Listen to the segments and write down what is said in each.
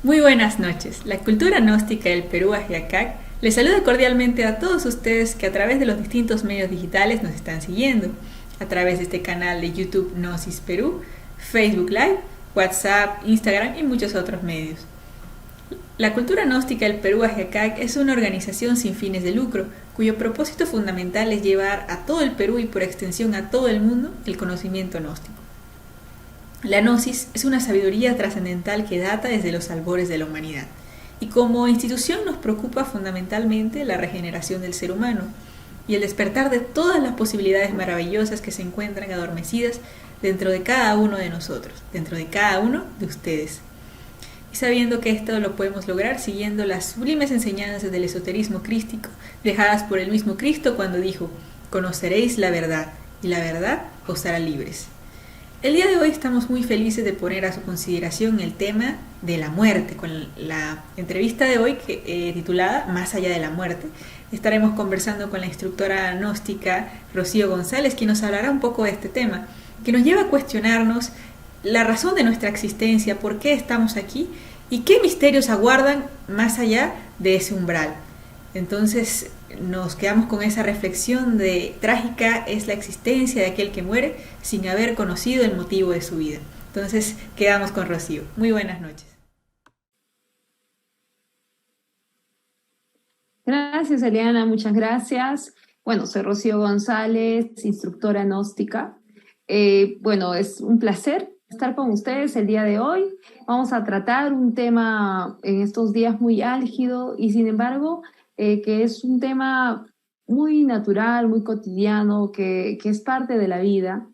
Muy buenas noches. La cultura gnóstica del Perú Ajiacac les saluda cordialmente a todos ustedes que a través de los distintos medios digitales nos están siguiendo, a través de este canal de YouTube Gnosis Perú, Facebook Live, WhatsApp, Instagram y muchos otros medios. La cultura gnóstica del Perú Ajiacac es una organización sin fines de lucro, cuyo propósito fundamental es llevar a todo el Perú y por extensión a todo el mundo el conocimiento gnóstico. La gnosis es una sabiduría trascendental que data desde los albores de la humanidad, y como institución nos preocupa fundamentalmente la regeneración del ser humano y el despertar de todas las posibilidades maravillosas que se encuentran adormecidas dentro de cada uno de nosotros, dentro de cada uno de ustedes. Y sabiendo que esto lo podemos lograr siguiendo las sublimes enseñanzas del esoterismo crístico dejadas por el mismo Cristo cuando dijo: conoceréis la verdad, y la verdad os hará libres. El día de hoy estamos muy felices de poner a su consideración el tema de la muerte, con la entrevista de hoy titulada Más allá de la muerte. Estaremos conversando con la instructora gnóstica Rocío González, quien nos hablará un poco de este tema, que nos lleva a cuestionarnos la razón de nuestra existencia, por qué estamos aquí y qué misterios aguardan más allá de ese umbral. Entonces nos quedamos con esa reflexión de trágica es la existencia de aquel que muere sin haber conocido el motivo de su vida. Entonces quedamos con Rocío. Muy buenas noches. Gracias, Eliana, muchas gracias. Bueno, soy Rocío González, instructora gnóstica. Bueno, es un placer estar con ustedes el día de hoy. Vamos a tratar un tema en estos días muy álgido y sin embargo que es un tema muy natural, muy cotidiano, que es parte de la vida.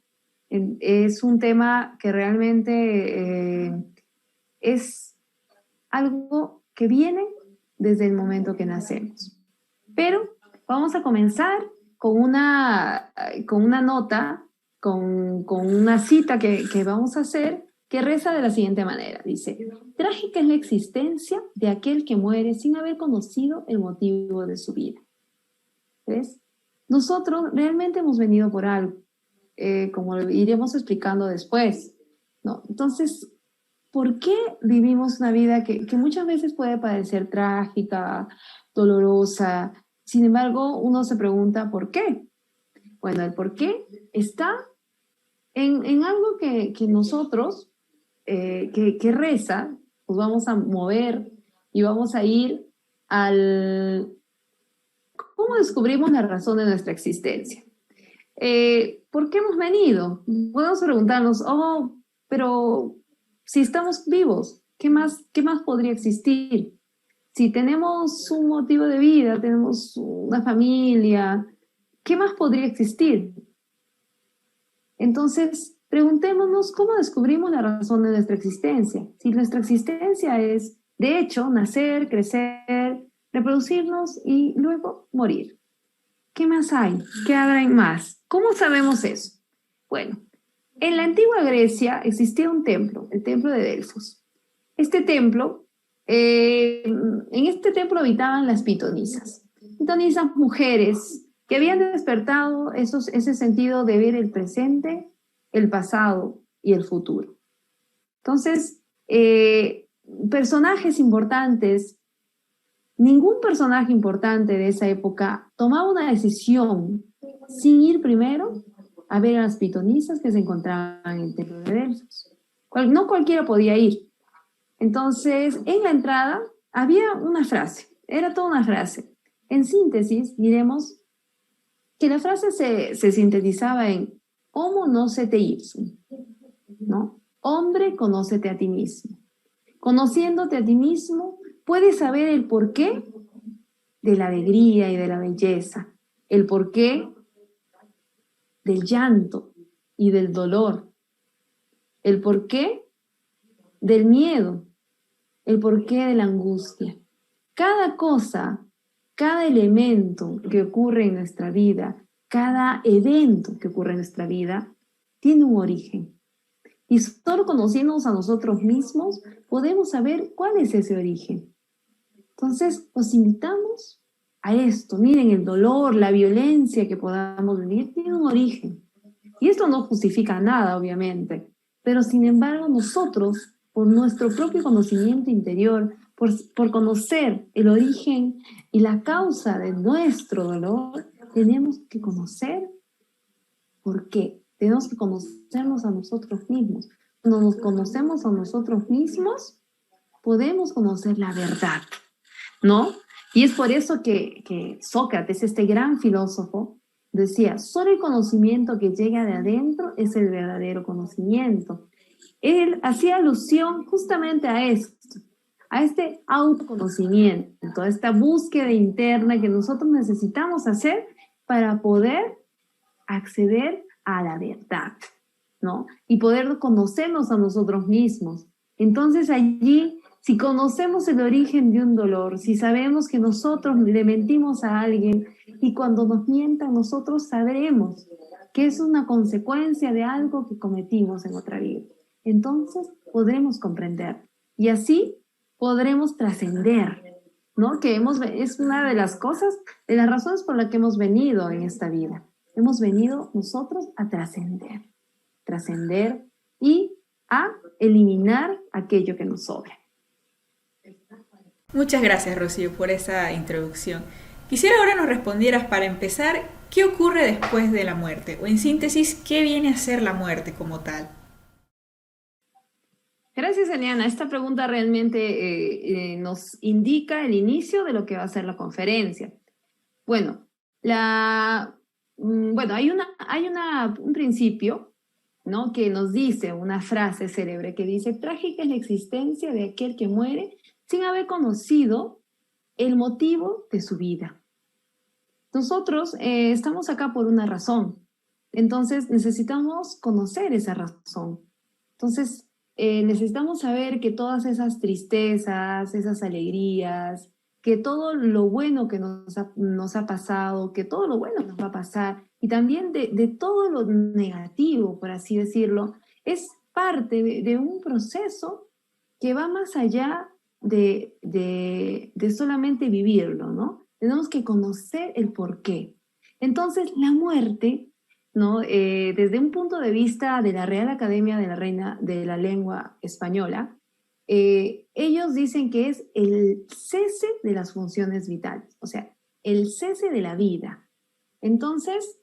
Es un tema que realmente es algo que viene desde el momento que nacemos. Pero vamos a comenzar con una nota, con una cita que vamos a hacer, que reza de la siguiente manera. Dice: trágica es la existencia de aquel que muere sin haber conocido el motivo de su vida. ¿Ves? Nosotros realmente hemos venido por algo, como lo iremos explicando después, ¿no? Entonces, ¿por qué vivimos una vida que muchas veces puede parecer trágica, dolorosa? Sin embargo, uno se pregunta ¿por qué? Bueno, el por qué está en algo que nosotros, que reza, pues vamos a mover y vamos a ir al cómo descubrimos la razón de nuestra existencia. ¿Por qué hemos venido? Podemos preguntarnos, oh, pero si estamos vivos, qué más podría existir? Si tenemos un motivo de vida, tenemos una familia, ¿qué más podría existir? Entonces, preguntémonos cómo descubrimos la razón de nuestra existencia. Si nuestra existencia es, de hecho, nacer, crecer, reproducirnos y luego morir. ¿Qué más hay? ¿Qué hay más? ¿Cómo sabemos eso? Bueno, en la antigua Grecia existía un templo, el templo de Delfos. Este templo, en este templo habitaban las pitonisas. Pitonisas, mujeres que habían despertado ese sentido de ver el presente, el pasado y el futuro. Entonces, personajes importantes, ningún personaje importante de esa época tomaba una decisión sin ir primero a ver a las pitonisas que se encontraban en el templo de Delfos. No cualquiera podía ir. Entonces, en la entrada había una frase, era toda una frase. En síntesis, diremos que la frase se sintetizaba en Homo nocete ipsum, ¿no? Hombre, conócete a ti mismo. Conociéndote a ti mismo, puedes saber el porqué de la alegría y de la belleza, el porqué del llanto y del dolor, el porqué del miedo, el porqué de la angustia. Cada cosa, cada elemento que ocurre en nuestra vida, cada evento que ocurre en nuestra vida, tiene un origen. Y solo conociéndonos a nosotros mismos, podemos saber cuál es ese origen. Entonces, los invitamos a esto. Miren, el dolor, la violencia que podamos vivir tiene un origen. Y esto no justifica nada, obviamente. Pero, sin embargo, nosotros por nuestro propio conocimiento interior, por conocer el origen y la causa de nuestro dolor, tenemos que conocer por qué. Tenemos que conocernos a nosotros mismos. Cuando nos conocemos a nosotros mismos, podemos conocer la verdad, ¿no? Y es por eso que Sócrates, este gran filósofo, decía, solo el conocimiento que llega de adentro es el verdadero conocimiento. Él hacía alusión justamente a esto, a este autoconocimiento, a esta búsqueda interna que nosotros necesitamos hacer para poder acceder a la verdad, ¿no? Y poder conocernos a nosotros mismos. Entonces allí, si conocemos el origen de un dolor, si sabemos que nosotros le mentimos a alguien y cuando nos mientan nosotros sabremos que es una consecuencia de algo que cometimos en otra vida, entonces podremos comprender y así podremos trascender, ¿no? Es una de las cosas, de las razones por las que hemos venido en esta vida. Hemos venido nosotros a trascender y a eliminar aquello que nos sobra. Muchas gracias, Rocío, por esa introducción. Quisiera ahora nos respondieras para empezar, ¿qué ocurre después de la muerte? O en síntesis, ¿qué viene a ser la muerte como tal? Gracias, Eliana. Esta pregunta realmente nos indica el inicio de lo que va a ser la conferencia. Bueno, hay un principio, ¿no? Que nos dice una frase célebre que dice, trágica es la existencia de aquel que muere sin haber conocido el motivo de su vida. Nosotros estamos acá por una razón, entonces necesitamos conocer esa razón. Entonces necesitamos saber que todas esas tristezas, esas alegrías, que todo lo bueno que nos ha pasado, que todo lo bueno nos va a pasar, y también de todo lo negativo, por así decirlo, es parte de un proceso que va más allá de solamente vivirlo, ¿no? Tenemos que conocer el porqué. Entonces, la muerte, ¿no? Desde un punto de vista de la Real Academia de la Reina de la Lengua Española, ellos dicen que es el cese de las funciones vitales, o sea, el cese de la vida. Entonces,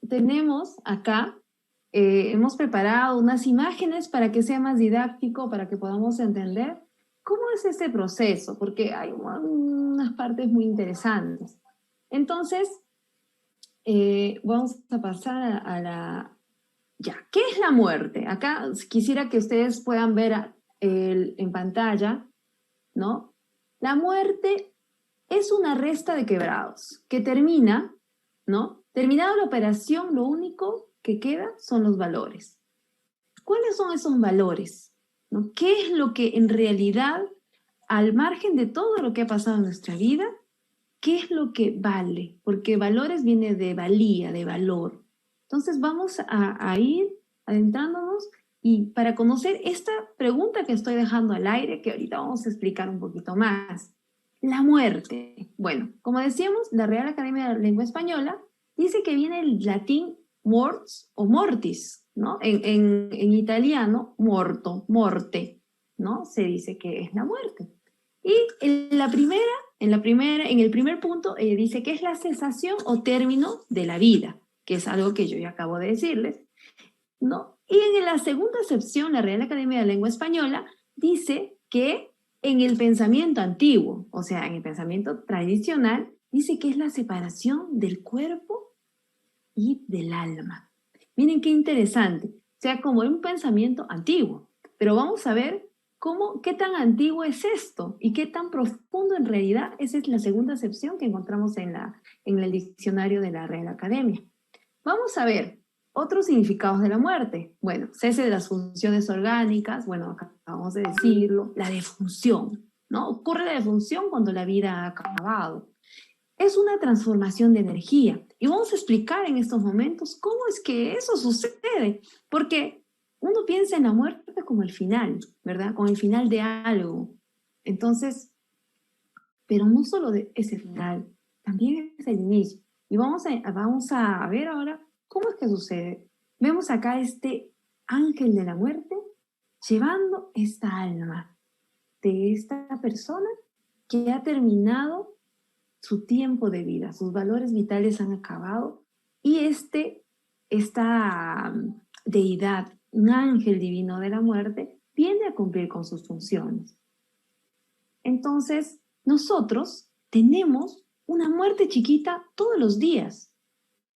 tenemos acá, hemos preparado unas imágenes para que sea más didáctico, para que podamos entender cómo es este proceso, porque hay unas partes muy interesantes. Entonces, vamos a pasar Ya, ¿qué es la muerte? Acá quisiera que ustedes puedan ver en pantalla, ¿no? La muerte es una resta de quebrados que termina, ¿no? Terminada la operación, lo único que queda son los valores. ¿Cuáles son esos valores? ¿No? ¿Qué es lo que en realidad, al margen de todo lo que ha pasado en nuestra vida, qué es lo que vale? Porque valores viene de valía, de valor. Entonces vamos a ir adentrándonos y para conocer esta pregunta que estoy dejando al aire, que ahorita vamos a explicar un poquito más. La muerte. Bueno, como decíamos, la Real Academia de la Lengua Española dice que viene el latín mors o mortis, ¿no? En italiano, morto, morte, ¿no? Se dice que es la muerte. Y en el primer punto, dice que es la cesación o término de la vida, que es algo que yo ya acabo de decirles, ¿no? Y en la segunda acepción, la Real Academia de la Lengua Española dice que en el pensamiento antiguo, o sea, en el pensamiento tradicional, dice que es la separación del cuerpo y del alma. Miren qué interesante, o sea, como un pensamiento antiguo, pero vamos a ver qué tan antiguo es esto y qué tan profundo en realidad. Esa es la segunda acepción que encontramos en el diccionario de la Real Academia. Vamos a ver otros significados de la muerte. Bueno, cese de las funciones orgánicas, bueno, acabamos de decirlo, la defunción, ¿no? Ocurre la defunción cuando la vida ha acabado. Es una transformación de energía. Y vamos a explicar en estos momentos cómo es que eso sucede, porque uno piensa en la muerte como el final, ¿verdad? Como el final de algo. Entonces, pero no solo de ese final, también es el inicio. Y vamos a ver ahora cómo es que sucede. Vemos acá este ángel de la muerte llevando esta alma de esta persona que ha terminado su tiempo de vida, sus valores vitales han acabado y esta deidad, un ángel divino de la muerte, viene a cumplir con sus funciones. Entonces, nosotros tenemos una muerte chiquita todos los días.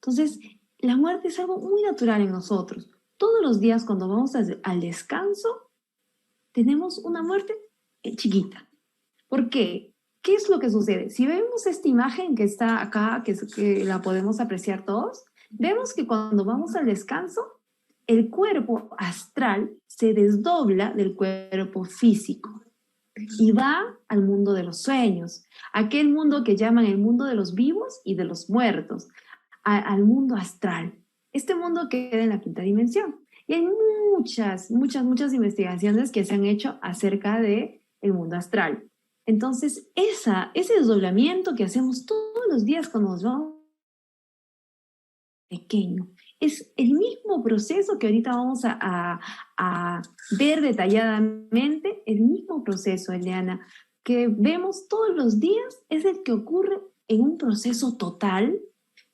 Entonces, la muerte es algo muy natural en nosotros. Todos los días cuando vamos al descanso, tenemos una muerte chiquita. ¿Por qué? ¿Qué es lo que sucede? Si vemos esta imagen que está acá, que la podemos apreciar todos, vemos que cuando vamos al descanso, el cuerpo astral se desdobla del cuerpo físico y va al mundo de los sueños, aquel mundo que llaman el mundo de los vivos y de los muertos, al mundo astral. Este mundo queda en la quinta dimensión. Y hay muchas investigaciones que se han hecho acerca del mundo astral. Entonces, ese desdoblamiento que hacemos todos los días cuando nos vamos pequeño, es el mismo proceso que ahorita vamos a ver detalladamente, el mismo proceso, Eliana, que vemos todos los días, es el que ocurre en un proceso total,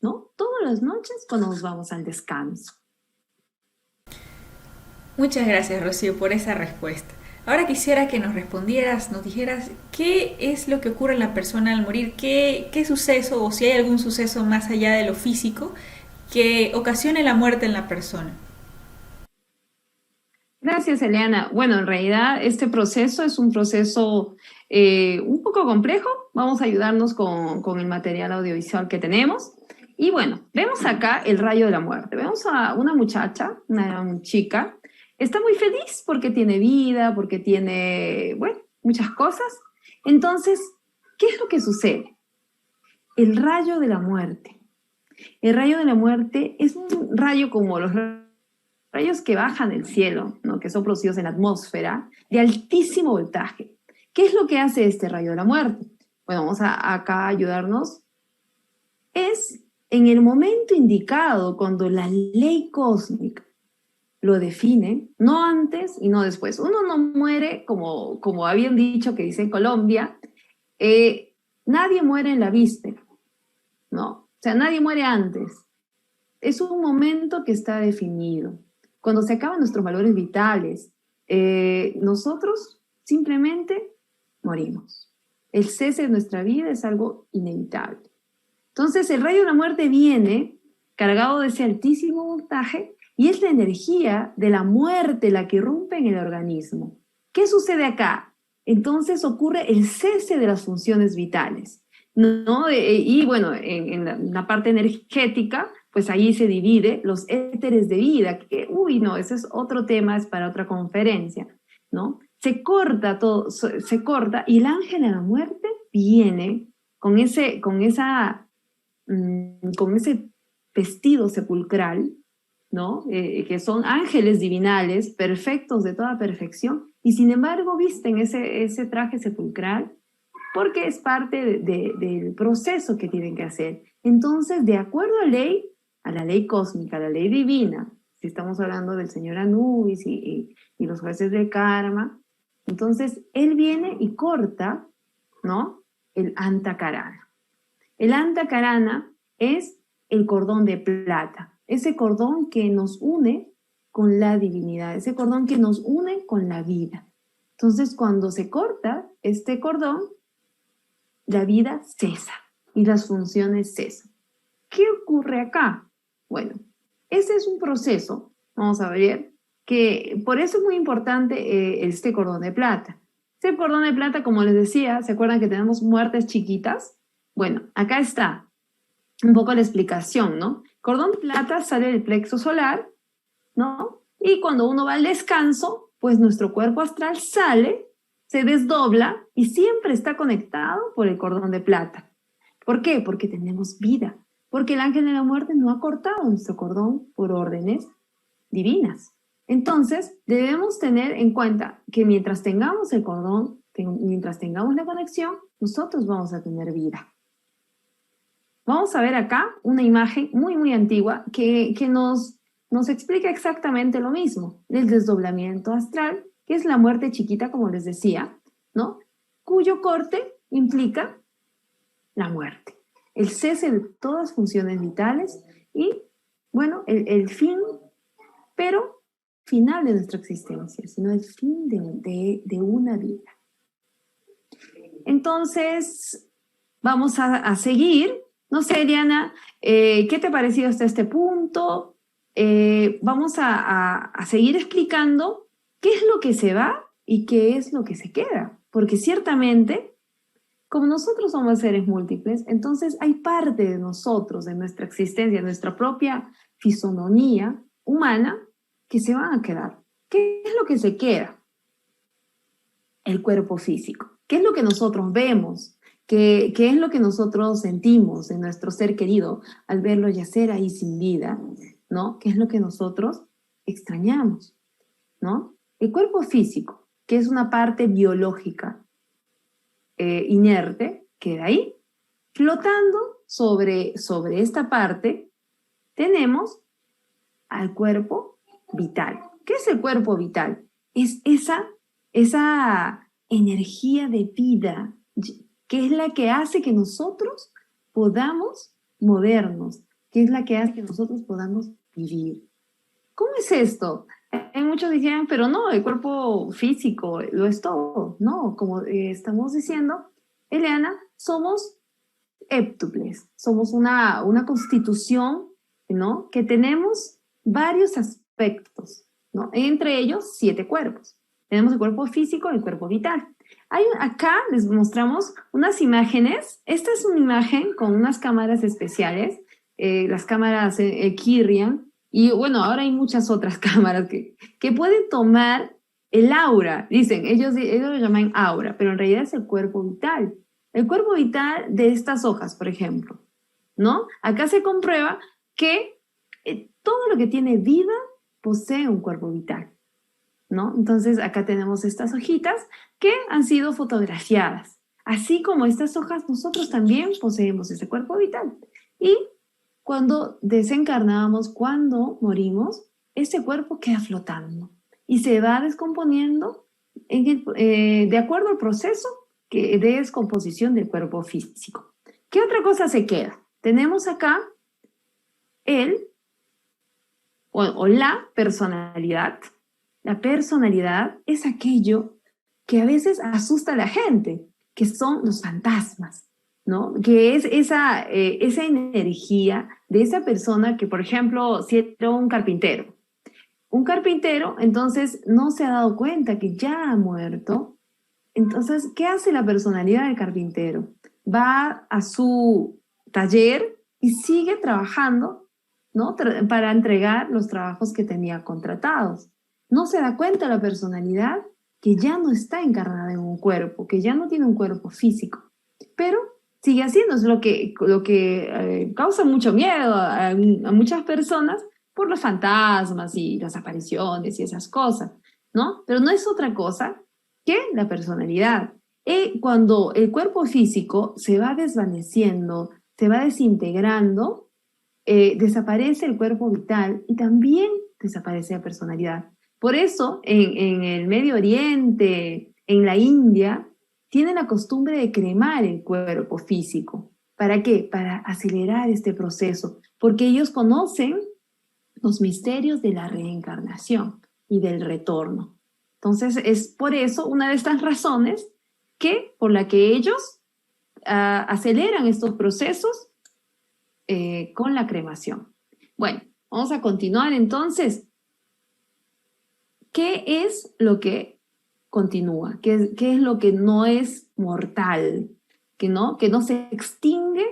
¿no? Todas las noches cuando nos vamos al descanso. Muchas gracias, Rocío, por esa respuesta. Ahora quisiera que nos respondieras, nos dijeras qué es lo que ocurre en la persona al morir, qué suceso o si hay algún suceso más allá de lo físico que ocasione la muerte en la persona. Gracias, Eliana. Bueno, en realidad este proceso es un proceso un poco complejo. Vamos a ayudarnos con el material audiovisual que tenemos. Y bueno, vemos acá el rayo de la muerte. Vemos a una muchacha, una chica. Está muy feliz porque tiene vida, porque tiene, bueno, muchas cosas. Entonces, ¿qué es lo que sucede? El rayo de la muerte. El rayo de la muerte es un rayo como los rayos que bajan del cielo, ¿no? Que son producidos en la atmósfera, de altísimo voltaje. ¿Qué es lo que hace este rayo de la muerte? Bueno, vamos acá a ayudarnos. Es en el momento indicado, cuando la ley cósmica lo define, no antes y no después. Uno no muere, como habían dicho que dice en Colombia, nadie muere en la víspera, ¿no? O sea, nadie muere antes. Es un momento que está definido. Cuando se acaban nuestros valores vitales, nosotros simplemente morimos. El cese de nuestra vida es algo inevitable. Entonces, el rayo de la muerte viene cargado de ese altísimo voltaje y es la energía de la muerte la que irrumpe en el organismo. ¿Qué sucede acá? Entonces ocurre el cese de las funciones vitales, ¿no? Y bueno, en la parte energética, pues ahí se divide los éteres de vida, que, no, ese es otro tema, es para otra conferencia, ¿no? Se corta todo, se corta, y el ángel de la muerte viene con ese vestido sepulcral, ¿no? Que son ángeles divinales, perfectos de toda perfección, y sin embargo visten ese traje sepulcral porque es parte del proceso que tienen que hacer. Entonces, de acuerdo a la ley cósmica, a la ley divina, si estamos hablando del señor Anubis y los jueces de karma, entonces él viene y corta, ¿no? El Antakarana. El Antakarana es el cordón de plata, ese cordón que nos une con la divinidad, ese cordón que nos une con la vida. Entonces, cuando se corta este cordón, la vida cesa y las funciones cesan. ¿Qué ocurre acá? Bueno, ese es un proceso, vamos a ver, que por eso es muy importante este cordón de plata. Este cordón de plata, como les decía, ¿se acuerdan que tenemos muertes chiquitas? Bueno, acá está un poco la explicación, ¿no? Cordón de plata sale del plexo solar, ¿no? Y cuando uno va al descanso, pues nuestro cuerpo astral sale, se desdobla y siempre está conectado por el cordón de plata. ¿Por qué? Porque tenemos vida. Porque el ángel de la muerte no ha cortado nuestro cordón por órdenes divinas. Entonces, debemos tener en cuenta que mientras tengamos el cordón, mientras tengamos la conexión, nosotros vamos a tener vida. Vamos a ver acá una imagen muy, muy antigua que nos explica exactamente lo mismo, el desdoblamiento astral que es la muerte chiquita, como les decía, ¿no? Cuyo corte implica la muerte, el cese de todas funciones vitales y, bueno, el fin, pero final de nuestra existencia, sino el fin de una vida. Entonces, vamos a seguir. No sé, Diana, ¿qué te ha parecido hasta este punto? Vamos a seguir explicando qué es lo que se va y qué es lo que se queda. Porque ciertamente, como nosotros somos seres múltiples, entonces hay parte de nosotros, de nuestra existencia, de nuestra propia fisonomía humana, que se van a quedar. ¿Qué es lo que se queda? El cuerpo físico. ¿Qué es lo que nosotros vemos? ¿Qué es lo que nosotros sentimos en nuestro ser querido al verlo yacer ahí sin vida? ¿No? ¿Qué es lo que nosotros extrañamos? ¿No? El cuerpo físico, que es una parte biológica inerte, queda ahí. Flotando sobre esta parte, tenemos al cuerpo vital. ¿Qué es el cuerpo vital? Es esa energía de vida que es la que hace que nosotros podamos movernos, que es la que hace que nosotros podamos vivir. ¿Cómo es esto? Muchos decían, pero no, el cuerpo físico lo es todo. No, como estamos diciendo, Eliana, somos héptuples, somos una constitución, ¿no? Que tenemos varios aspectos, ¿no? Entre ellos, 7 cuerpos. Tenemos el cuerpo físico y el cuerpo vital. Acá les mostramos unas imágenes. Esta es una imagen con unas cámaras especiales, las cámaras Kirrian, y bueno, ahora hay muchas otras cámaras que pueden tomar el aura. Dicen, ellos lo llaman aura, pero en realidad es el cuerpo vital. El cuerpo vital de estas hojas, por ejemplo, ¿no? Acá se comprueba que todo lo que tiene vida posee un cuerpo vital, ¿no? Entonces, acá tenemos estas hojitas que han sido fotografiadas. Así como estas hojas, nosotros también poseemos ese cuerpo vital. Y cuando desencarnamos, cuando morimos, ese cuerpo queda flotando y se va descomponiendo de acuerdo al proceso de descomposición del cuerpo físico. ¿Qué otra cosa se queda? Tenemos acá el o la personalidad. La personalidad es aquello que a veces asusta a la gente, que son los fantasmas, ¿no? Que es esa energía de esa persona que, por ejemplo, si era un carpintero, entonces no se ha dado cuenta que ya ha muerto. Entonces, ¿qué hace la personalidad del carpintero? Va a su taller y sigue trabajando, ¿no? Para entregar los trabajos que tenía contratados. No se da cuenta la personalidad que ya no está encarnada en un cuerpo, que ya no tiene un cuerpo físico, pero sigue haciendo, es lo que causa mucho miedo a muchas personas por los fantasmas y las apariciones y esas cosas, ¿no? Pero no es otra cosa que la personalidad. Cuando el cuerpo físico se va desvaneciendo, se va desintegrando, desaparece el cuerpo vital y también desaparece la personalidad. Por eso, en el Medio Oriente, en la India, tienen la costumbre de cremar el cuerpo físico. ¿Para qué? Para acelerar este proceso, porque ellos conocen los misterios de la reencarnación y del retorno. Entonces, es por eso una de estas razones por la que ellos aceleran estos procesos con la cremación. Bueno, vamos a continuar entonces. ¿Qué es lo que continúa? ¿Qué es lo que no es mortal? Que no se extingue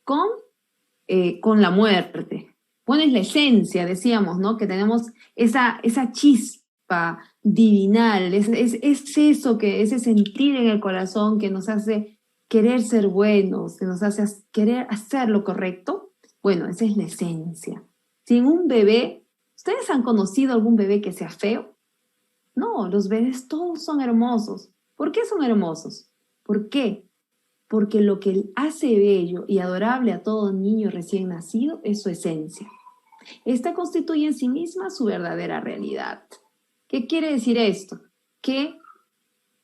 con la muerte. Bueno, es la esencia, decíamos, ¿no? Que tenemos esa chispa divinal, es eso, ese sentir en el corazón que nos hace querer ser buenos, que nos hace querer hacer lo correcto. Bueno, esa es la esencia. Sin un bebé, ¿ustedes han conocido algún bebé que sea feo? No, los bebés todos son hermosos. ¿Por qué son hermosos? ¿Por qué? Porque lo que hace bello y adorable a todo niño recién nacido es su esencia. Esta constituye en sí misma su verdadera realidad. ¿Qué quiere decir esto? que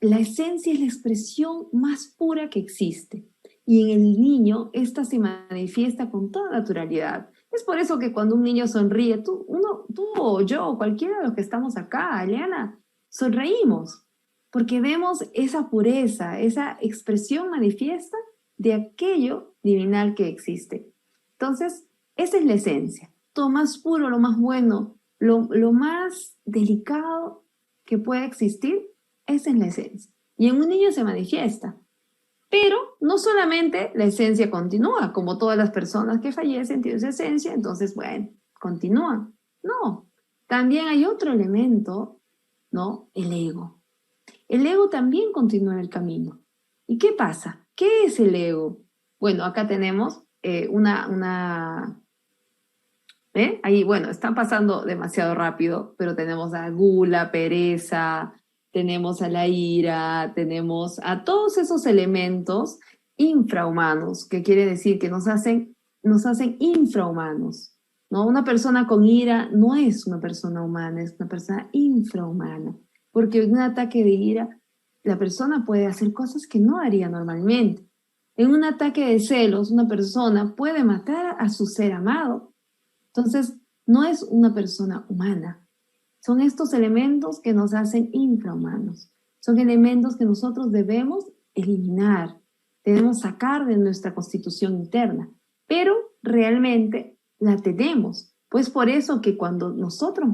la esencia es la expresión más pura que existe. Y en el niño, esta se manifiesta con toda naturalidad. Es por eso que cuando un niño sonríe, tú o yo o cualquiera de los que estamos acá, Eliana, sonreímos, porque vemos esa pureza, esa expresión manifiesta de aquello divinal que existe. Entonces, esa es la esencia. Todo más puro, lo más bueno, lo más delicado que puede existir, esa es la esencia. Y en un niño se manifiesta. Pero no solamente la esencia continúa, como todas las personas que fallecen tienen esa esencia, entonces, bueno, continúan. No, también hay otro elemento, ¿no? El ego. El ego también continúa en el camino. ¿Y qué pasa? ¿Qué es el ego? Bueno, acá tenemos ahí, bueno, están pasando demasiado rápido, pero tenemos a gula, pereza, tenemos a la ira, tenemos a todos esos elementos infrahumanos, que quiere decir que nos hacen infrahumanos, ¿no? Una persona con ira no es una persona humana, es una persona infrahumana, porque en un ataque de ira la persona puede hacer cosas que no haría normalmente. En un ataque de celos, una persona puede matar a su ser amado. Entonces, no es una persona humana. Son estos elementos que nos hacen infrahumanos. Son elementos que nosotros debemos eliminar, debemos sacar de nuestra constitución interna. Pero realmente la tenemos. Pues por eso que cuando nosotros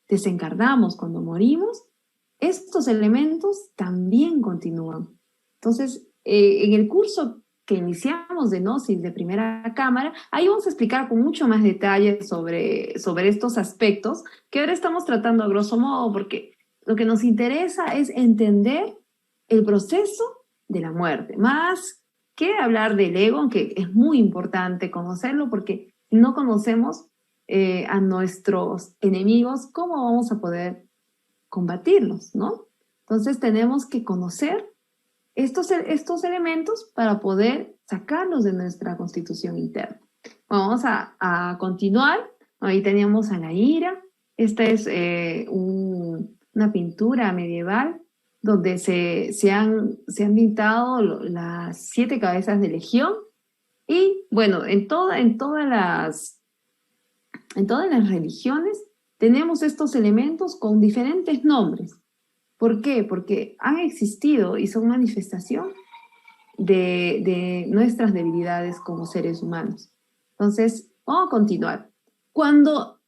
desencarnamos, cuando morimos, estos elementos también continúan. Entonces, en el curso que iniciamos de Gnosis de primera cámara, ahí vamos a explicar con mucho más detalle sobre estos aspectos que ahora estamos tratando a grosso modo, porque lo que nos interesa es entender el proceso de la muerte, más que hablar del ego, aunque es muy importante conocerlo, porque si no conocemos a nuestros enemigos, ¿cómo vamos a poder combatirlos, no? Entonces tenemos que conocer estos elementos para poder sacarlos de nuestra constitución interna. Vamos a continuar. Ahí teníamos a la ira. Esta es una pintura medieval donde se han pintado las 7 cabezas de Legión. Y bueno, en todas las religiones tenemos estos elementos con diferentes nombres. ¿Por qué? Porque han existido y son manifestación de nuestras debilidades como seres humanos. Entonces, vamos a continuar. Cuando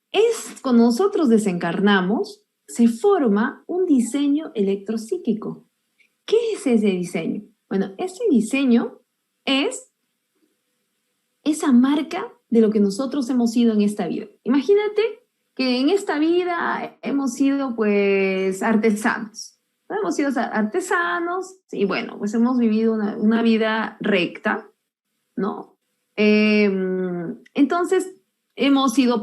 nosotros desencarnamos, se forma un diseño electropsíquico. ¿Qué es ese diseño? Bueno, ese diseño es esa marca de lo que nosotros hemos sido en esta vida. Imagínate que en esta vida hemos sido pues artesanos. Hemos sido artesanos y bueno, pues hemos vivido una vida recta, ¿no? Entonces, hemos sido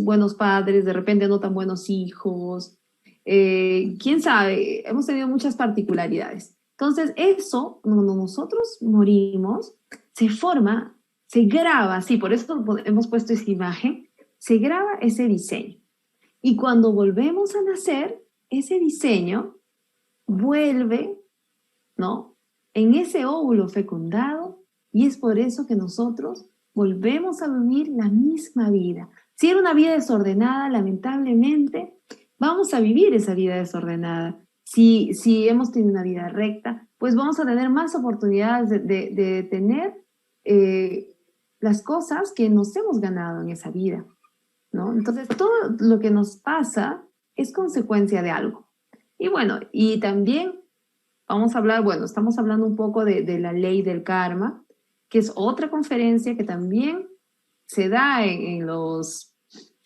buenos padres, de repente no tan buenos hijos. ¿Quién sabe? Hemos tenido muchas particularidades. Entonces, eso, cuando nosotros morimos, se graba, sí, por eso hemos puesto esa imagen, se graba ese diseño. Y cuando volvemos a nacer, ese diseño vuelve, ¿no? En ese óvulo fecundado, y es por eso que nosotros volvemos a vivir la misma vida. Si era una vida desordenada, lamentablemente, vamos a vivir esa vida desordenada. Si hemos tenido una vida recta, pues vamos a tener más oportunidades de tener las cosas que nos hemos ganado en esa vida, ¿no? Entonces, todo lo que nos pasa es consecuencia de algo. Y bueno, y también vamos a hablar, bueno, estamos hablando un poco de la ley del karma, que es otra conferencia que también se da en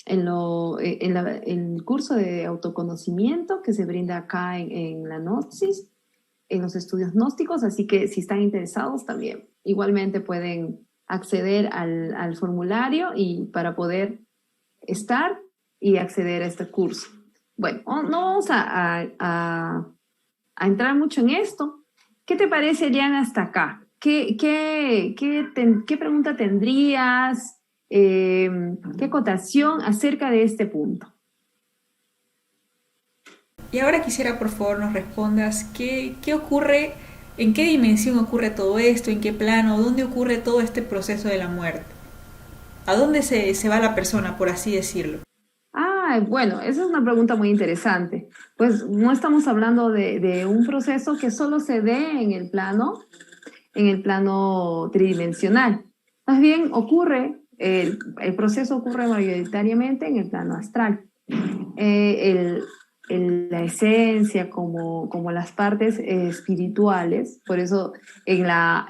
el curso de autoconocimiento que se brinda acá en la Gnosis, en los estudios gnósticos, así que si están interesados también, igualmente pueden acceder al formulario y para poder estar y acceder a este curso. Bueno, no vamos a entrar mucho en esto. ¿Qué te parece, Eliana, hasta acá? ¿Qué pregunta tendrías? ¿Qué acotación acerca de este punto? Y ahora quisiera por favor nos respondas qué ocurre, en qué dimensión ocurre todo esto, en qué plano, dónde ocurre todo este proceso de la muerte. ¿A dónde se va la persona, por así decirlo? Ah, bueno, esa es una pregunta muy interesante. Pues no estamos hablando de un proceso que solo se dé en el plano tridimensional. Más bien el proceso ocurre mayoritariamente en el plano astral. Eh, la esencia como las partes espirituales, por eso en la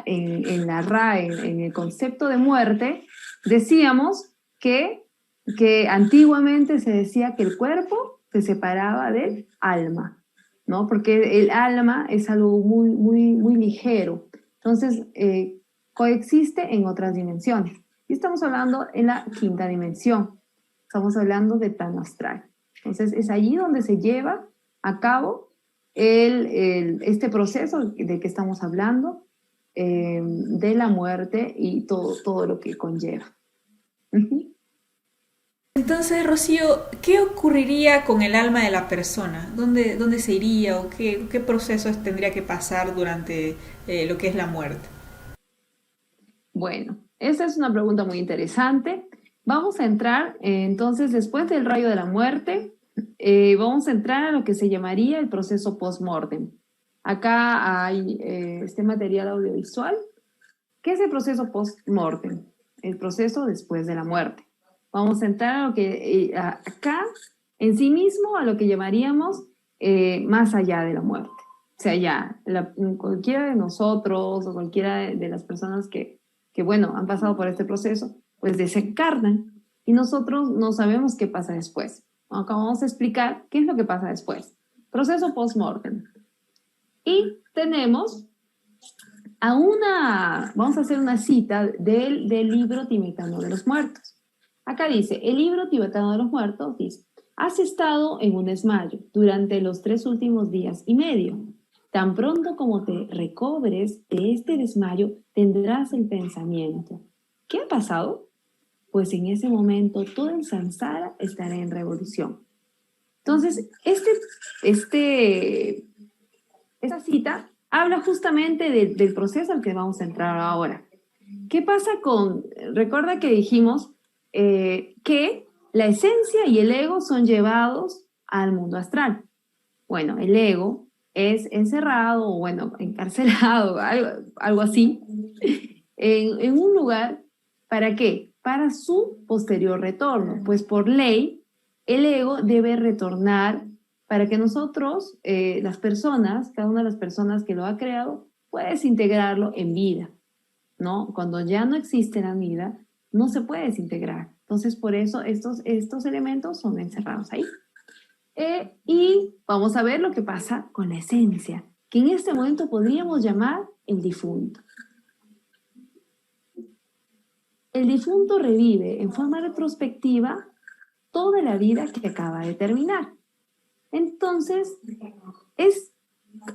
RAE, en el concepto de muerte, decíamos que antiguamente se decía que el cuerpo se separaba del alma, ¿no? Porque el alma es algo muy ligero. Entonces, coexiste en otras dimensiones. Y estamos hablando en la quinta dimensión. Estamos hablando de plano astral. Entonces, es allí donde se lleva a cabo este proceso de que estamos hablando, de la muerte y todo lo que conlleva. Uh-huh. Entonces, Rocío, ¿qué ocurriría con el alma de la persona? ¿Dónde se iría o qué procesos tendría que pasar durante lo que es la muerte? Bueno, esa es una pregunta muy interesante. Vamos a entrar, entonces, después del rayo de la muerte, vamos a entrar a lo que se llamaría el proceso post-mortem. Acá hay este material audiovisual. ¿Qué es el proceso post-mortem? El proceso después de la muerte. Vamos a entrar a lo que acá, en sí mismo, a lo que llamaríamos más allá de la muerte. O sea, ya cualquiera de nosotros o cualquiera de las personas bueno, han pasado por este proceso, pues desencarnan y nosotros no sabemos qué pasa después. Acá vamos a explicar qué es lo que pasa después. Proceso post-mortem. Y tenemos vamos a hacer una cita del libro tibetano de los muertos. Acá dice, el libro tibetano de los muertos dice, has estado en un desmayo durante los 3 últimos días y medio. Tan pronto como te recobres de este desmayo, tendrás el pensamiento. ¿Qué ha pasado? Pues en ese momento todo el samsara estará en revolución. Entonces, esta cita habla justamente del proceso al que vamos a entrar ahora. ¿Qué pasa recuerda que dijimos que la esencia y el ego son llevados al mundo astral? Bueno, el ego es encerrado o, bueno, encarcelado, algo así, en un lugar, ¿para qué? Para su posterior retorno. Pues por ley, el ego debe retornar para que nosotros, las personas, cada una de las personas que lo ha creado, puedes integrarlo en vida, ¿no? Cuando ya no existe la vida, no se puede desintegrar. Entonces, por eso estos elementos son encerrados ahí. Y vamos a ver lo que pasa con la esencia, que en este momento podríamos llamar el difunto. El difunto revive en forma retrospectiva toda la vida que acaba de terminar. Entonces, es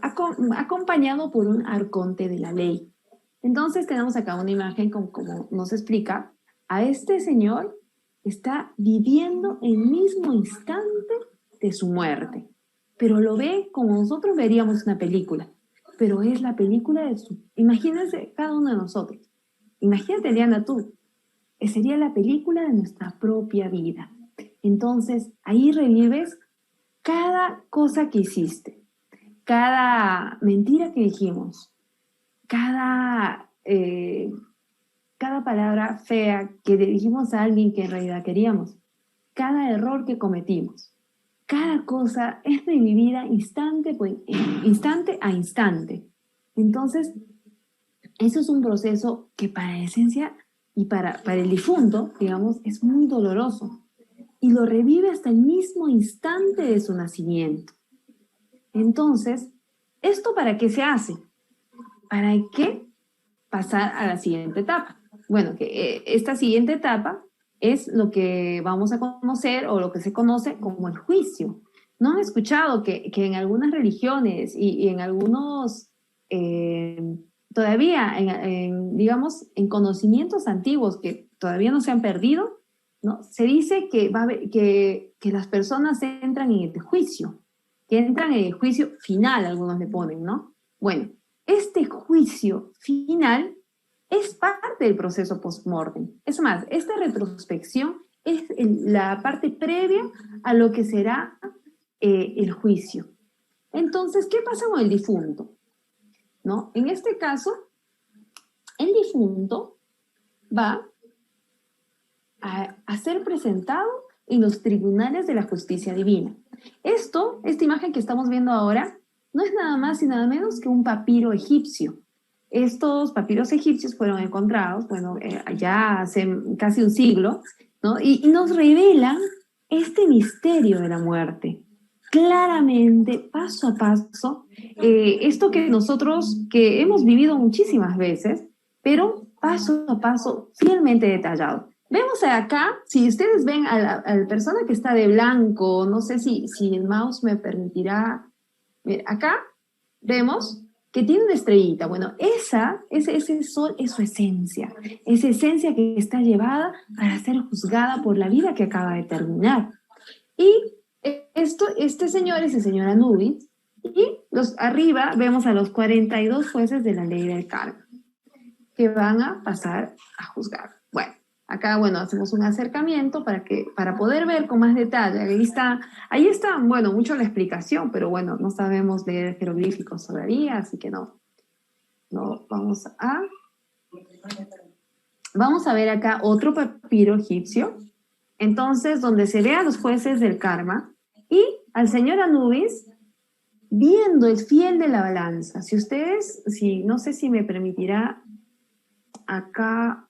acompañado por un arconte de la ley. Entonces, tenemos acá una imagen como nos explica, a este señor está viviendo el mismo instante de su muerte, pero lo ve como nosotros veríamos una película, pero es la película imagínense cada uno de nosotros, imagínate Diana tú, sería la película de nuestra propia vida. Entonces ahí revives cada cosa que hiciste, cada mentira que dijimos, cada palabra fea que le dijimos a alguien que en realidad queríamos, cada error que cometimos. Cada cosa es revivida instante a instante. Entonces, eso es un proceso que para la esencia y para el difunto, digamos, es muy doloroso. Y lo revive hasta el mismo instante de su nacimiento. Entonces, ¿esto para qué se hace? ¿Para qué pasar a la siguiente etapa? Bueno, que esta siguiente etapa es lo que vamos a conocer o lo que se conoce como el juicio. ¿No han escuchado que en algunas religiones y en algunos, todavía, digamos, en conocimientos antiguos que todavía no se han perdido, ¿no? Se dice que las personas entran en el juicio. que entran en el juicio final, algunos le ponen, ¿no? Bueno, este juicio final es parte del proceso post-mortem. Es más, esta retrospección es la parte previa a lo que será el juicio. Entonces, ¿qué pasa con el difunto? ¿No? En este caso, el difunto va a ser presentado en los tribunales de la justicia divina. Esta imagen que estamos viendo ahora, no es nada más y nada menos que un papiro egipcio. Estos papiros egipcios fueron encontrados, bueno, ya hace casi un siglo, ¿no? Y nos revelan este misterio de la muerte. Claramente, paso a paso, esto que nosotros, que hemos vivido muchísimas veces, pero paso a paso, fielmente detallado. Vemos acá, si ustedes ven a la persona que está de blanco, no sé si el mouse me permitirá, acá vemos que tiene una estrellita. Bueno, ese sol es su esencia, esa esencia que está llevada para ser juzgada por la vida que acaba de terminar. Y este señor es el señor Anubis, y arriba vemos a los 42 jueces de la ley del karma, que van a pasar a juzgar. Bueno, acá, bueno, hacemos un acercamiento para poder ver con más detalle. Ahí está, bueno, mucho la explicación, pero bueno, no sabemos leer jeroglíficos todavía, así que no, vamos a ver acá otro papiro egipcio, entonces, donde se ve a los jueces del karma y al señor Anubis viendo el fiel de la balanza. No sé si me permitirá, acá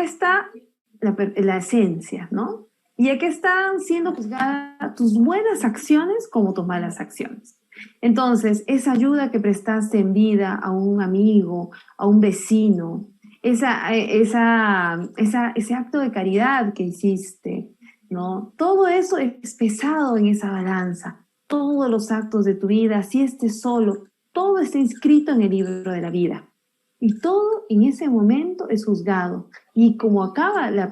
está la esencia, ¿no? Y aquí están siendo juzgadas tus buenas acciones como tus malas acciones. Entonces, esa ayuda que prestaste en vida a un amigo, a un vecino, ese acto de caridad que hiciste, ¿no? Todo eso es pesado en esa balanza. Todos los actos de tu vida, si estés solo, todo está inscrito en el libro de la vida. Y todo en ese momento es juzgado. Y como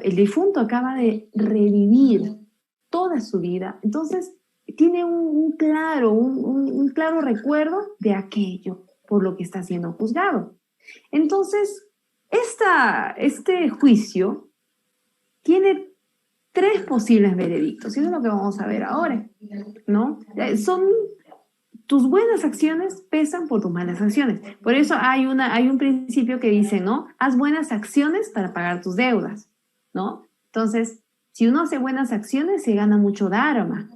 el difunto acaba de revivir toda su vida, entonces tiene un claro recuerdo de aquello por lo que está siendo juzgado. Entonces, este juicio tiene 3 posibles veredictos, y eso es lo que vamos a ver ahora, ¿no? Tus buenas acciones pesan por tus malas acciones. Por eso hay un principio que dice, ¿no? Haz buenas acciones para pagar tus deudas, ¿no? Entonces, si uno hace buenas acciones, se gana mucho dharma.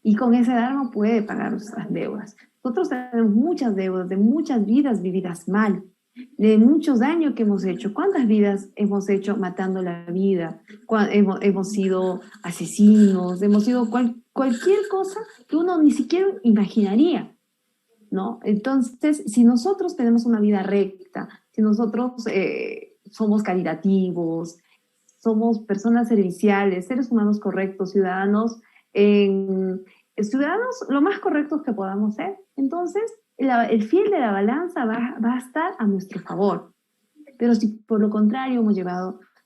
Y con ese dharma puede pagar nuestras deudas. Nosotros tenemos muchas deudas de muchas vidas vividas mal, de muchos daños que hemos hecho. ¿Cuántas vidas hemos hecho matando la vida? Hemos sido asesinos, hemos sido cualquier cosa que uno ni siquiera imaginaría, ¿no? Entonces, si nosotros tenemos una vida recta, si nosotros somos caritativos, somos personas serviciales, seres humanos correctos, ciudadanos lo más correctos que podamos ser, entonces el fiel de la balanza va a estar a nuestro favor. Pero si por lo contrario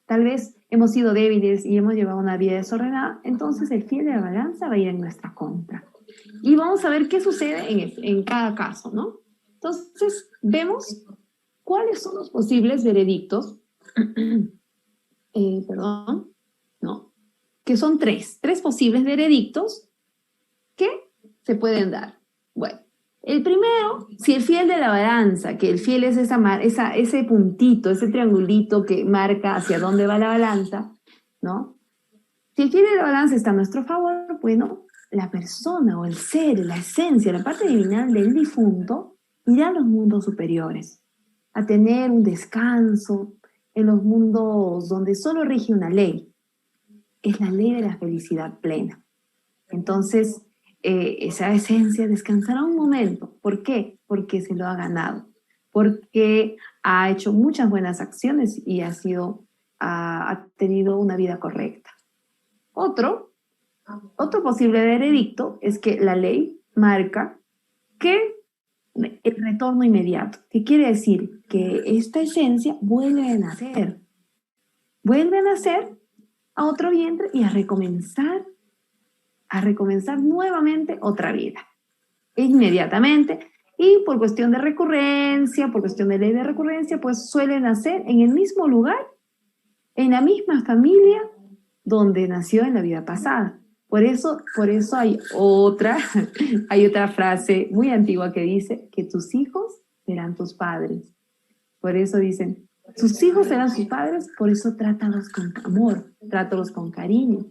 tal vez hemos sido débiles y hemos llevado una vida desordenada, entonces el fiel de la balanza va a ir en nuestra contra. Y vamos a ver qué sucede en cada caso, ¿no? Entonces, vemos cuáles son los posibles veredictos, que son tres posibles veredictos que se pueden dar. Bueno, el primero, si el fiel de la balanza, que el fiel es ese puntito, ese triangulito que marca hacia dónde va la balanza, ¿no? Si el fiel de la balanza está a nuestro favor, bueno, la persona o el ser, la esencia, la parte divinal del difunto, irá a los mundos superiores, a tener un descanso en los mundos donde solo rige una ley. Es la ley de la felicidad plena. Entonces, esa esencia descansará un momento. ¿Por qué? Porque se lo ha ganado. Porque ha hecho muchas buenas acciones y ha tenido una vida correcta. Otro posible veredicto es que la ley marca que el retorno inmediato. ¿Qué quiere decir? Que esta esencia vuelve a nacer. Vuelve a nacer a otro vientre y a recomenzar a recomenzar nuevamente otra vida, inmediatamente. Y por cuestión de recurrencia, por cuestión de ley de recurrencia, pues suelen nacer en el mismo lugar, en la misma familia donde nació en la vida pasada. Por eso hay otra frase muy antigua que dice que tus hijos serán tus padres. Por eso dicen, tus hijos serán sus padres, por eso trátalos con amor, trátalos con cariño,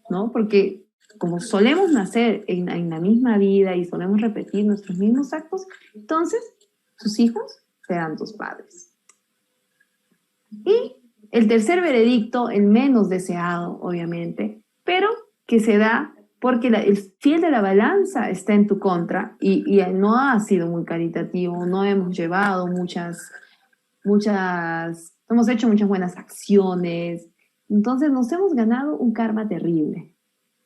¿no? Porque como solemos nacer en la misma vida y solemos repetir nuestros mismos actos, entonces tus hijos serán tus padres. Y el tercer veredicto, el menos deseado, obviamente, pero que se da porque el fiel de la balanza está en tu contra y no ha sido muy caritativo, no hemos llevado hemos hecho muchas buenas acciones, entonces nos hemos ganado un karma terrible.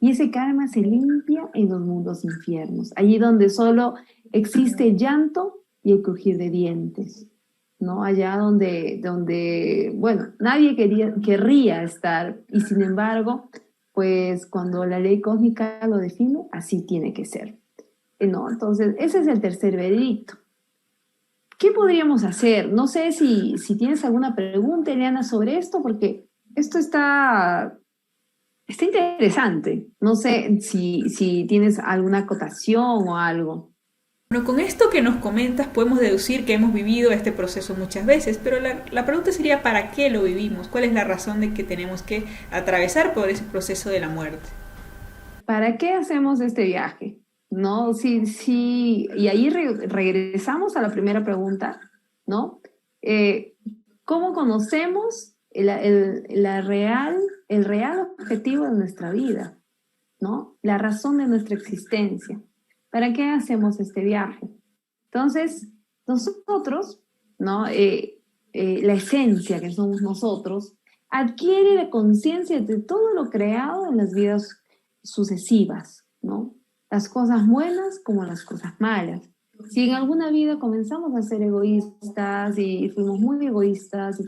Y ese karma se limpia en los mundos infiernos, allí donde solo existe llanto y el crujir de dientes, ¿no? Allá donde bueno, nadie querría estar, y sin embargo, pues cuando la ley cósmica lo define, así tiene que ser, ¿no? Entonces, ese es el tercer veredicto. ¿Qué podríamos hacer? No sé si tienes alguna pregunta, Eliana, sobre esto, porque esto está interesante. No sé si tienes alguna acotación o algo. Bueno, con esto que nos comentas podemos deducir que hemos vivido este proceso muchas veces, pero la pregunta sería ¿para qué lo vivimos? ¿Cuál es la razón de que tenemos que atravesar por ese proceso de la muerte? ¿Para qué hacemos este viaje? ¿No? Y ahí regresamos a la primera pregunta, ¿no? ¿Cómo conocemos el real objetivo de nuestra vida? ¿No? La razón de nuestra existencia. ¿Para qué hacemos este viaje? Entonces, nosotros, ¿no? La esencia que somos nosotros, adquiere la conciencia de todo lo creado en las vidas sucesivas, ¿no? Las cosas buenas como las cosas malas. Si en alguna vida comenzamos a ser egoístas y fuimos muy egoístas y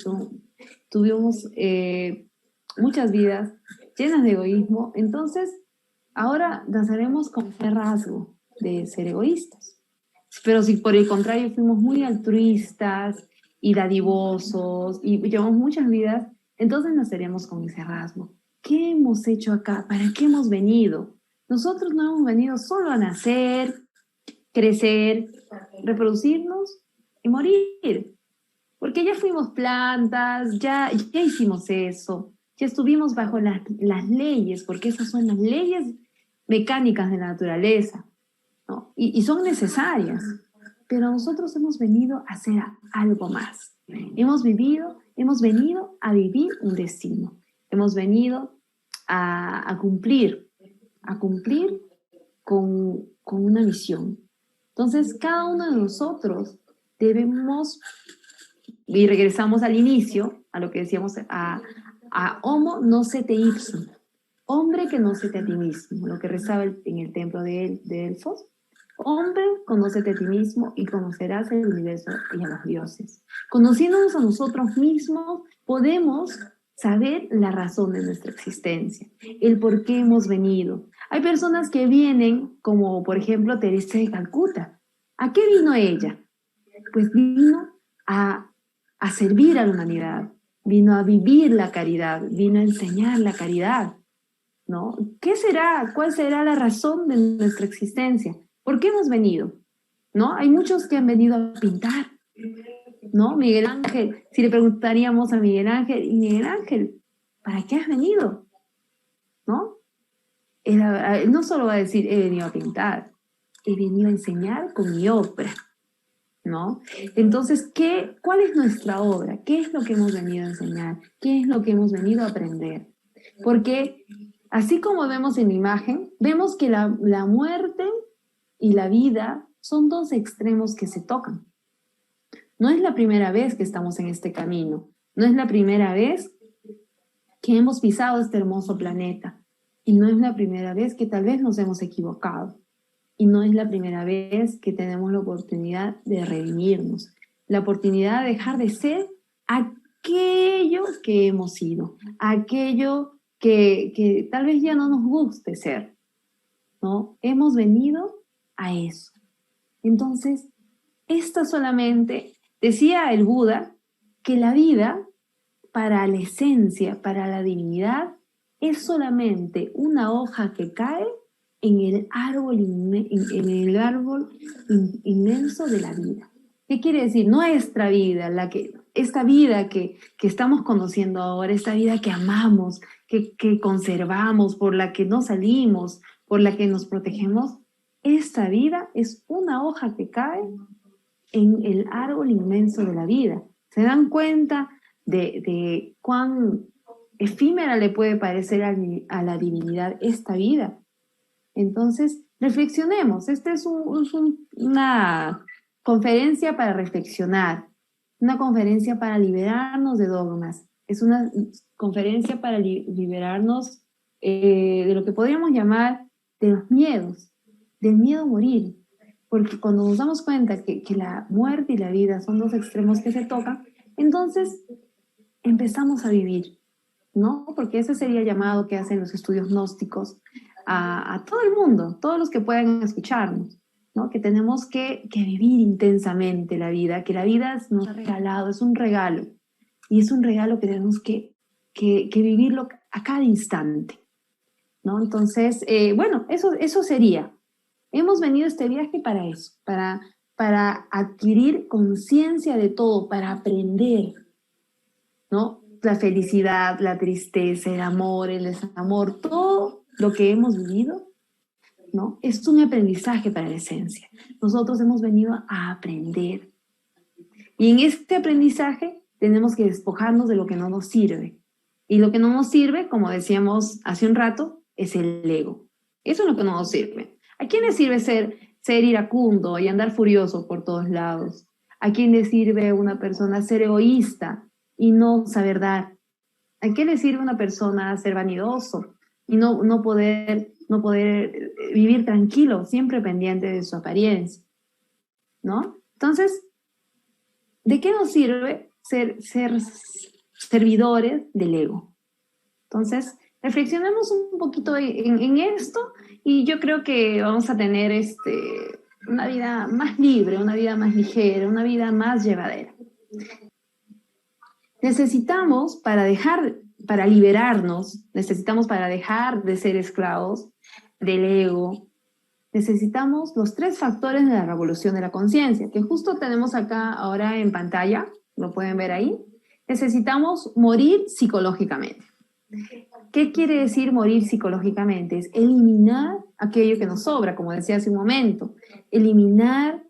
tuvimos muchas vidas llenas de egoísmo, entonces ahora naceremos con ese rasgo de ser egoístas. Pero si por el contrario fuimos muy altruistas y dadivosos y llevamos muchas vidas, entonces naceremos con ese rasgo. ¿Qué hemos hecho acá? ¿Para qué hemos venido? Nosotros no hemos venido solo a nacer, crecer, reproducirnos y morir. Porque ya fuimos plantas, ya hicimos eso, ya estuvimos bajo las leyes, porque esas son las leyes mecánicas de la naturaleza, ¿no? Y son necesarias, pero nosotros hemos venido a hacer algo más. Hemos venido a vivir un destino, hemos venido a cumplir con una misión. Entonces, cada uno de nosotros debemos, y regresamos al inicio, a lo que decíamos, a homo nocete ipsum, hombre que nócete a ti mismo, lo que rezaba en el templo de Delfos. Hombre, conócete a ti mismo y conocerás el universo y a los dioses. Conociéndonos a nosotros mismos, podemos saber la razón de nuestra existencia, el por qué hemos venido. Hay personas que vienen, como por ejemplo Teresa de Calcuta. ¿A qué vino ella? Pues vino a servir a la humanidad, vino a vivir la caridad, vino a enseñar la caridad, ¿no? ¿Qué será? ¿Cuál será la razón de nuestra existencia? ¿Por qué hemos venido? ¿No? Hay muchos que han venido a pintar, ¿no? Miguel Ángel, si le preguntaríamos a Miguel Ángel, y Miguel Ángel, ¿para qué has venido? ¿No? Él no solo va a decir, he venido a pintar, he venido a enseñar con mi obra, ¿no? Entonces, ¿cuál es nuestra obra? ¿Qué es lo que hemos venido a enseñar? ¿Qué es lo que hemos venido a aprender? Porque así como vemos en la imagen, vemos que la muerte y la vida son dos extremos que se tocan. No es la primera vez que estamos en este camino, no es la primera vez que hemos pisado este hermoso planeta, y no es la primera vez que tal vez nos hemos equivocado, y no es la primera vez que tenemos la oportunidad de redimirnos, la oportunidad de dejar de ser aquello que hemos sido, aquello que tal vez ya no nos guste ser, ¿no? Hemos venido a eso. Entonces, esto solamente, decía el Buda, que la vida, para la esencia, para la divinidad, es solamente una hoja que cae en el árbol, inmenso de la vida. ¿Qué quiere decir? Nuestra vida, esta vida que estamos conociendo ahora, esta vida que amamos, que conservamos, por la que no salimos, por la que nos protegemos, esta vida es una hoja que cae en el árbol inmenso de la vida. ¿Se dan cuenta de cuán efímera le puede parecer a la divinidad esta vida? Entonces, reflexionemos. Esta es una conferencia para reflexionar, una conferencia para liberarnos de dogmas, es una conferencia para liberarnos de lo que podríamos llamar de los miedos, del miedo a morir. Porque cuando nos damos cuenta que la muerte y la vida son dos extremos que se tocan, entonces empezamos a vivir, ¿no? Porque ese sería el llamado que hacen los estudios gnósticos a todo el mundo, todos los que puedan escucharnos, ¿no? Que tenemos que vivir intensamente la vida, que la vida nos ha regalado, es un regalo, y es un regalo que tenemos que vivirlo a cada instante, ¿no? Entonces, bueno, eso sería. Hemos venido a este viaje para eso, para adquirir conciencia de todo, para aprender, ¿no? La felicidad, la tristeza, el amor, el desamor, todo lo que hemos vivido, ¿no? Es un aprendizaje para la esencia. Nosotros hemos venido a aprender. Y en este aprendizaje tenemos que despojarnos de lo que no nos sirve. Y lo que no nos sirve, como decíamos hace un rato, es el ego. Eso es lo que no nos sirve. ¿A quién le sirve ser iracundo y andar furioso por todos lados? ¿A quién le sirve una persona ser egoísta y no saber dar? ¿A qué le sirve una persona ser vanidoso y no poder vivir tranquilo, siempre pendiente de su apariencia? ¿No? Entonces, ¿de qué nos sirve ser servidores del ego? Entonces, reflexionemos un poquito en esto y yo creo que vamos a tener una vida más libre, una vida más ligera, una vida más llevadera. Necesitamos para liberarnos, necesitamos para dejar de ser esclavos del ego, necesitamos los 3 factores de la revolución de la conciencia, que justo tenemos acá ahora en pantalla, lo pueden ver ahí. Necesitamos morir psicológicamente. ¿Qué quiere decir morir psicológicamente? Es eliminar aquello que nos sobra, como decía hace un momento, eliminar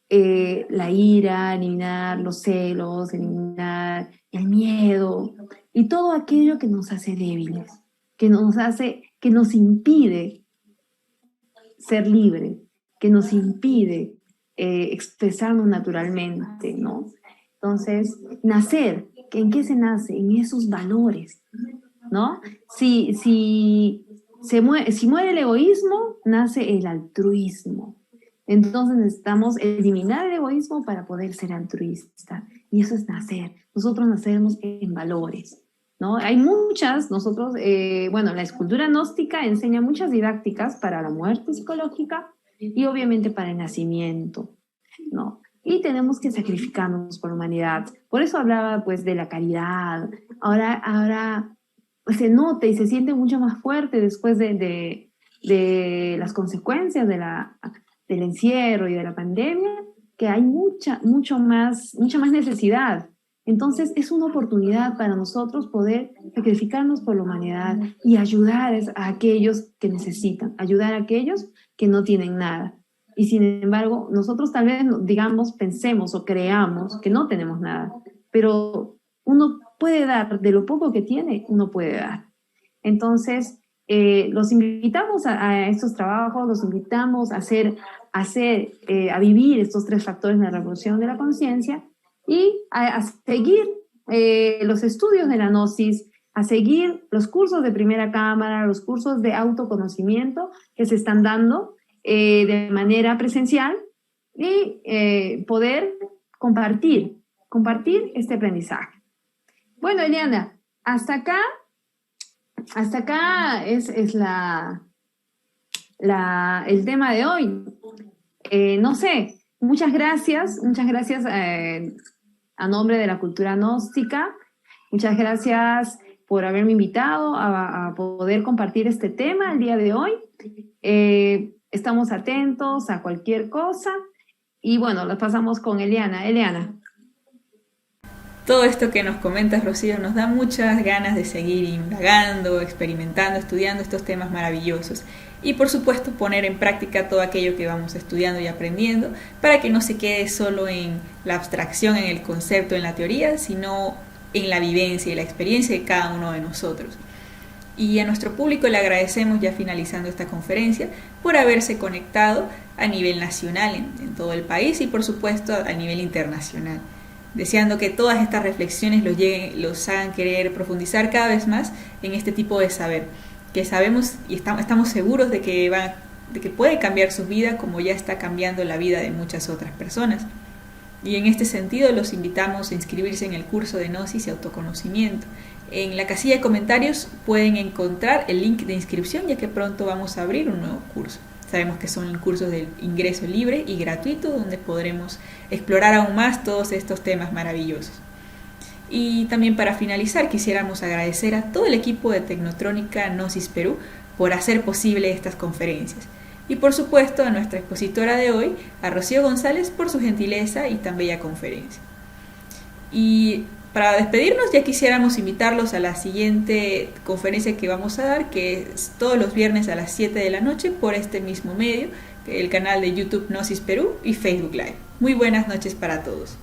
la ira, eliminar los celos, eliminar el miedo y todo aquello que nos hace débiles, que nos impide ser libre, que nos impide expresarnos naturalmente, ¿no? Entonces, nacer, ¿en qué se nace? En esos valores, ¿no? Si muere el egoísmo, nace el altruismo. Entonces necesitamos eliminar el egoísmo para poder ser altruista. Y eso es nacer. Nosotros nacemos en valores, ¿no? Hay muchas, la escultura gnóstica enseña muchas didácticas para la muerte psicológica y obviamente para el nacimiento, ¿no? Y tenemos que sacrificarnos por la humanidad. Por eso hablaba, pues, de la caridad. Ahora se nota y se siente mucho más fuerte después de las consecuencias del encierro y de la pandemia, que hay mucha más necesidad. Entonces es una oportunidad para nosotros poder sacrificarnos por la humanidad y ayudar a aquellos que necesitan, ayudar a aquellos que no tienen nada. Y sin embargo, nosotros tal vez, digamos, pensemos o creamos que no tenemos nada, pero uno puede dar, de lo poco que tiene, uno puede dar. Entonces, los invitamos a estos trabajos, los invitamos a vivir estos 3 factores de la revolución de la conciencia y a seguir los estudios de la Gnosis, a seguir los cursos de primera cámara, los cursos de autoconocimiento que se están dando de manera presencial y poder compartir este aprendizaje. Bueno, Eliana, hasta acá es el tema de hoy. No sé, muchas gracias a nombre de la cultura gnóstica, muchas gracias por haberme invitado a poder compartir este tema el día de hoy. Estamos atentos a cualquier cosa y bueno, lo pasamos con Eliana. Eliana. Todo esto que nos comentas, Rocío, nos da muchas ganas de seguir indagando, experimentando, estudiando estos temas maravillosos. Y por supuesto poner en práctica todo aquello que vamos estudiando y aprendiendo para que no se quede solo en la abstracción, en el concepto, en la teoría, sino en la vivencia y la experiencia de cada uno de nosotros. Y a nuestro público le agradecemos, ya finalizando esta conferencia, por haberse conectado a nivel nacional en todo el país y por supuesto a nivel internacional. Deseando que todas estas reflexiones los hagan querer profundizar cada vez más en este tipo de saber, que sabemos y estamos seguros de que puede cambiar su vida como ya está cambiando la vida de muchas otras personas. Y en este sentido los invitamos a inscribirse en el curso de Gnosis y Autoconocimiento. En la casilla de comentarios pueden encontrar el link de inscripción, ya que pronto vamos a abrir un nuevo curso. Sabemos que son cursos de ingreso libre y gratuito, donde podremos explorar aún más todos estos temas maravillosos. Y también para finalizar, quisiéramos agradecer a todo el equipo de Tecnotrónica Gnosis Perú por hacer posible estas conferencias. Y por supuesto a nuestra expositora de hoy, a Rocío González, por su gentileza y tan bella conferencia. Y para despedirnos ya quisiéramos invitarlos a la siguiente conferencia que vamos a dar, que es todos los viernes a las 7 de la noche por este mismo medio, el canal de YouTube Gnosis Perú y Facebook Live. Muy buenas noches para todos.